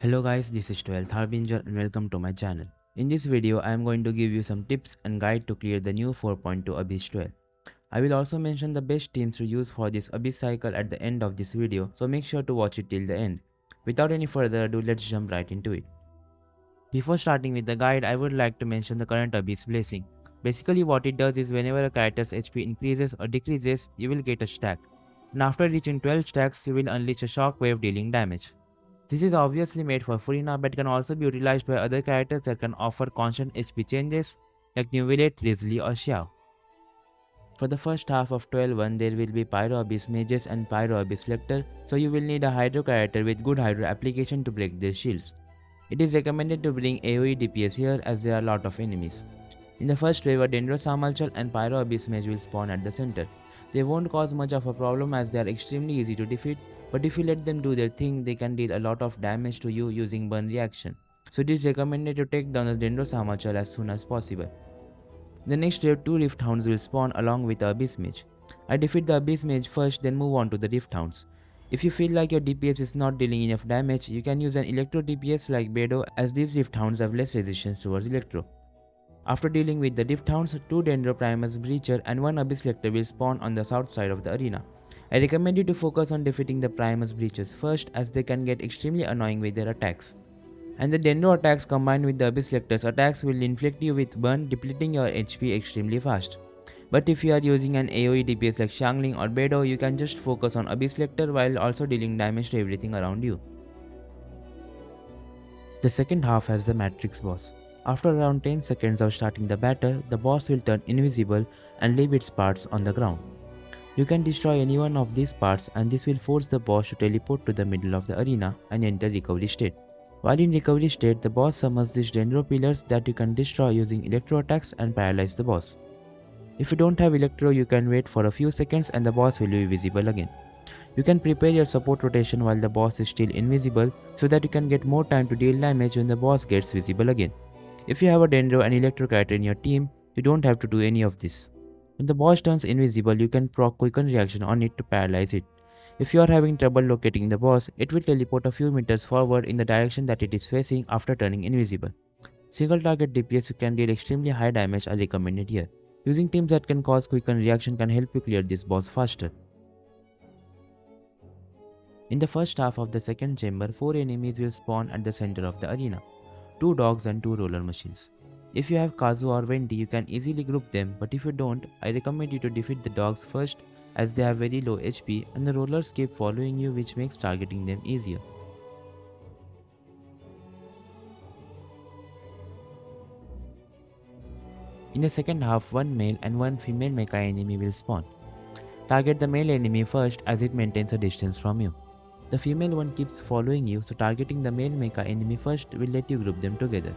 Hello guys, this is 12th Harbinger and welcome to my channel. In this video, I am going to give you some tips and guide to clear the new 4.2 Abyss 12. I will also mention the best teams to use for this Abyss cycle at the end of this video, so make sure to watch it till the end. Without any further ado, let's jump right into it. Before starting with the guide, I would like to mention the current Abyss blessing. Basically what it does is whenever a character's HP increases or decreases, you will get a stack. And after reaching 12 stacks, you will unleash a shockwave dealing damage. This is obviously made for Furina but can also be utilized by other characters that can offer constant HP changes like Nuvilate, Risley or Xiao. For the first half of 12-1 there will be Pyro Abyss Mages and Pyro Abyss Lector, so you will need a Hydro character with good Hydro application to break their shields. It is recommended to bring AoE DPS here as there are a lot of enemies. In the first wave, a Dendro Samalchal and Pyro Abyss Mage will spawn at the center. They won't cause much of a problem as they are extremely easy to defeat, but if you let them do their thing, they can deal a lot of damage to you using burn reaction. So it is recommended to take down the Dendro Samalchal as soon as possible. The next wave, 2 Rift Hounds will spawn along with the Abyss Mage. I defeat the Abyss Mage first, then move on to the Rift Hounds. If you feel like your DPS is not dealing enough damage, you can use an Electro DPS like Beidou as these Rift Hounds have less resistance towards Electro. After dealing with the Rift Hounds, 2 Dendro Primus Breacher and 1 Abyss Lector will spawn on the south side of the arena. I recommend you to focus on defeating the Primus Breachers first as they can get extremely annoying with their attacks. And the Dendro attacks combined with the Abyss Lector's attacks will inflict you with burn, depleting your HP extremely fast. But if you are using an AoE DPS like Xiangling or Beidou, you can just focus on Abyss Lector while also dealing damage to everything around you. The second half has the Matrix boss. After around 10 seconds of starting the battle, the boss will turn invisible and leave its parts on the ground. You can destroy any one of these parts and this will force the boss to teleport to the middle of the arena and enter recovery state. While in recovery state, the boss summons these Dendro pillars that you can destroy using electro attacks and paralyze the boss. If you don't have electro, you can wait for a few seconds and the boss will be visible again. You can prepare your support rotation while the boss is still invisible so that you can get more time to deal damage when the boss gets visible again. If you have a Dendro and Electro character in your team, you don't have to do any of this. When the boss turns invisible, you can proc Quicken Reaction on it to paralyze it. If you are having trouble locating the boss, it will teleport a few meters forward in the direction that it is facing after turning invisible. Single target DPS you can deal extremely high damage are recommended here. Using teams that can cause Quicken Reaction can help you clear this boss faster. In the first half of the second chamber, 4 enemies will spawn at the center of the arena. 2 dogs and 2 roller machines. If you have Kazu or Wendy, you can easily group them, but if you don't, I recommend you to defeat the dogs first as they have very low HP and the rollers keep following you, which makes targeting them easier. In the second half, 1 male and 1 female mecha enemy will spawn. Target the male enemy first as it maintains a distance from you. The female one keeps following you, so targeting the male mecha enemy first will let you group them together.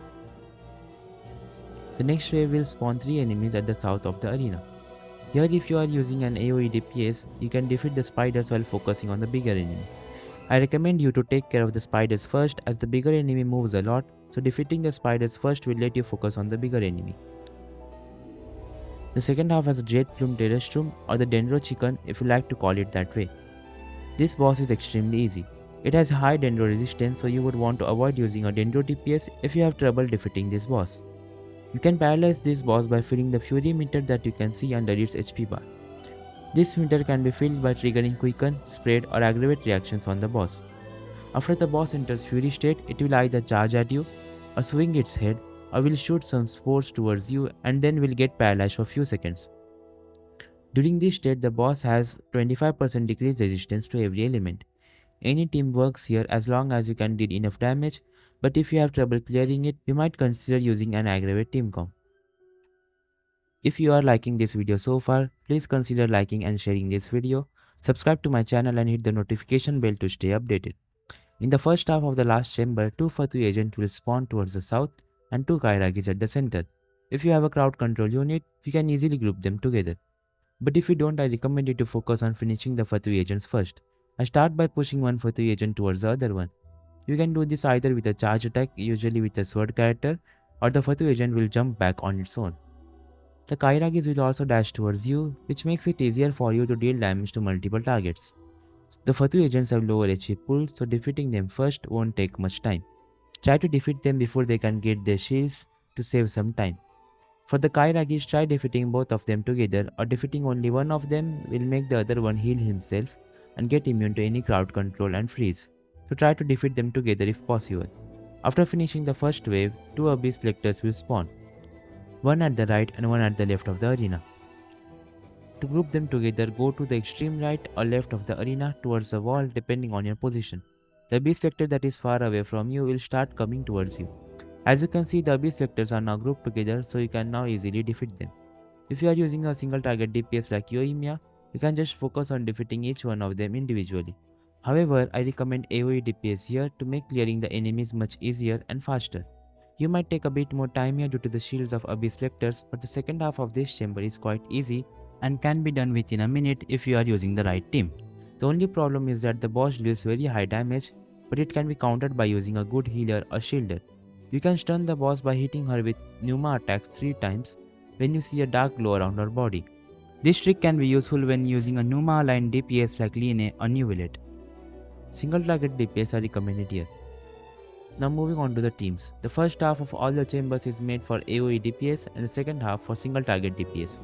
The next wave will spawn 3 enemies at the south of the arena. Here, if you are using an AoE DPS, you can defeat the spiders while focusing on the bigger enemy. I recommend you to take care of the spiders first as the bigger enemy moves a lot, so defeating the spiders first will let you focus on the bigger enemy. The second half has a Jade Plume Terrestrum or the Dendro Chicken if you like to call it that way. This boss is extremely easy. It has high Dendro resistance, so you would want to avoid using a Dendro DPS if you have trouble defeating this boss. You can paralyze this boss by filling the Fury meter that you can see under its HP bar. This meter can be filled by triggering Quicken, Spread or Aggravate reactions on the boss. After the boss enters Fury state, it will either charge at you, or swing its head, or will shoot some spores towards you and then will get paralyzed for few seconds. During this state, the boss has 25% decreased resistance to every element. Any team works here as long as you can deal enough damage, but if you have trouble clearing it, you might consider using an aggravate team comp. If you are liking this video so far, please consider liking and sharing this video, subscribe to my channel and hit the notification bell to stay updated. In the first half of the last chamber, 2 Fatu agents will spawn towards the south and 2 Kairagis at the center. If you have a crowd control unit, you can easily group them together. But if you don't, I recommend you to focus on finishing the Fatu agents first. I start by pushing one Fatu agent towards the other one. You can do this either with a charge attack, usually with a sword character, or the Fatu agent will jump back on its own. The Kairagis will also dash towards you, which makes it easier for you to deal damage to multiple targets. The Fatu agents have lower HP pool, so defeating them first won't take much time. Try to defeat them before they can get their shields to save some time. For the Kairagis, try defeating both of them together, or defeating only one of them will make the other one heal himself and get immune to any crowd control and freeze. So try to defeat them together if possible. After finishing the first wave, two Abyss Lectors will spawn, one at the right and one at the left of the arena. To group them together, go to the extreme right or left of the arena towards the wall depending on your position. The Abyss Lector that is far away from you will start coming towards you. As you can see, the Abyss Lectors are now grouped together, so you can now easily defeat them. If you are using a single target DPS like Yoimiya, you can just focus on defeating each one of them individually. However, I recommend AoE DPS here to make clearing the enemies much easier and faster. You might take a bit more time here due to the shields of Abyss Lectors, but the second half of this chamber is quite easy and can be done within a minute if you are using the right team. The only problem is that the boss deals very high damage, but it can be countered by using a good healer or shielder. You can stun the boss by hitting her with Pneuma attacks 3 times when you see a dark glow around her body. This trick can be useful when using a Pneuma aligned DPS like Line or Neuvillette. Single target DPS are recommended here. Now moving on to the teams. The first half of all the chambers is made for AoE DPS and the second half for single target DPS.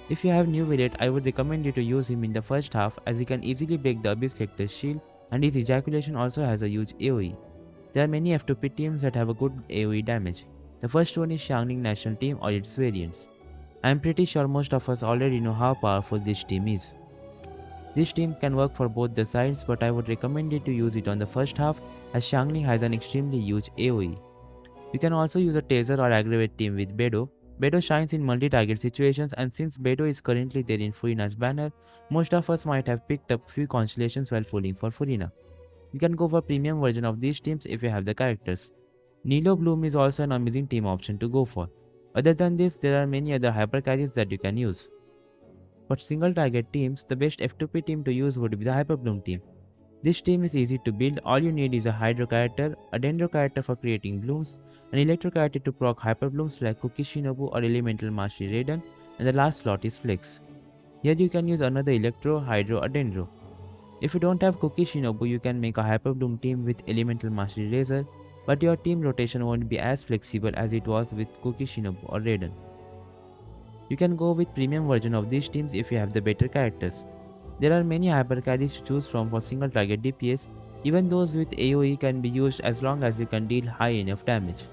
If you have Neuvillette, I would recommend you to use him in the first half as he can easily break the Abyss Lecter's shield and his ejaculation also has a huge AoE. There are many F2P teams that have a good AoE damage. The first one is Xiangling National Team or its variants. I am pretty sure most of us already know how powerful this team is. This team can work for both the sides, but I would recommend you to use it on the first half as Xiangling has an extremely huge AoE. You can also use a Taser or Aggravate team with Beidou. Beidou shines in multi-target situations, and since Beidou is currently there in Furina's banner, most of us might have picked up few constellations while pulling for Furina. You can go for premium version of these teams if you have the characters. Nilo Bloom is also an amazing team option to go for. Other than this, there are many other hyper carries that you can use. For single target teams, the best F2P team to use would be the Hyper Bloom team. This team is easy to build. All you need is a Hydro character, a Dendro character for creating blooms, an Electro character to proc Hyper Blooms like Cookie Shinobu or Elemental Mastery Raiden, and the last slot is Flex. Here you can use another Electro, Hydro or Dendro. If you don't have Cookie Shinobu, you can make a Hyper Bloom team with Elemental Mastery Razor, but your team rotation won't be as flexible as it was with Cookie Shinobu or Raiden. You can go with premium version of these teams if you have the better characters. There are many hyper carries to choose from for single target DPS, even those with AoE can be used as long as you can deal high enough damage.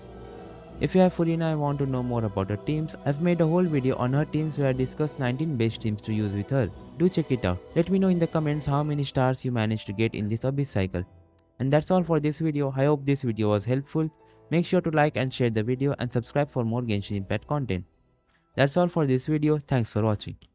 If you have Furina and want to know more about her teams, I've made a whole video on her teams where I discuss 19 best teams to use with her. Do check it out. Let me know in the comments how many stars you managed to get in this Abyss cycle. And that's all for this video. I hope this video was helpful. Make sure to like and share the video and subscribe for more Genshin Impact content. That's all for this video. Thanks for watching.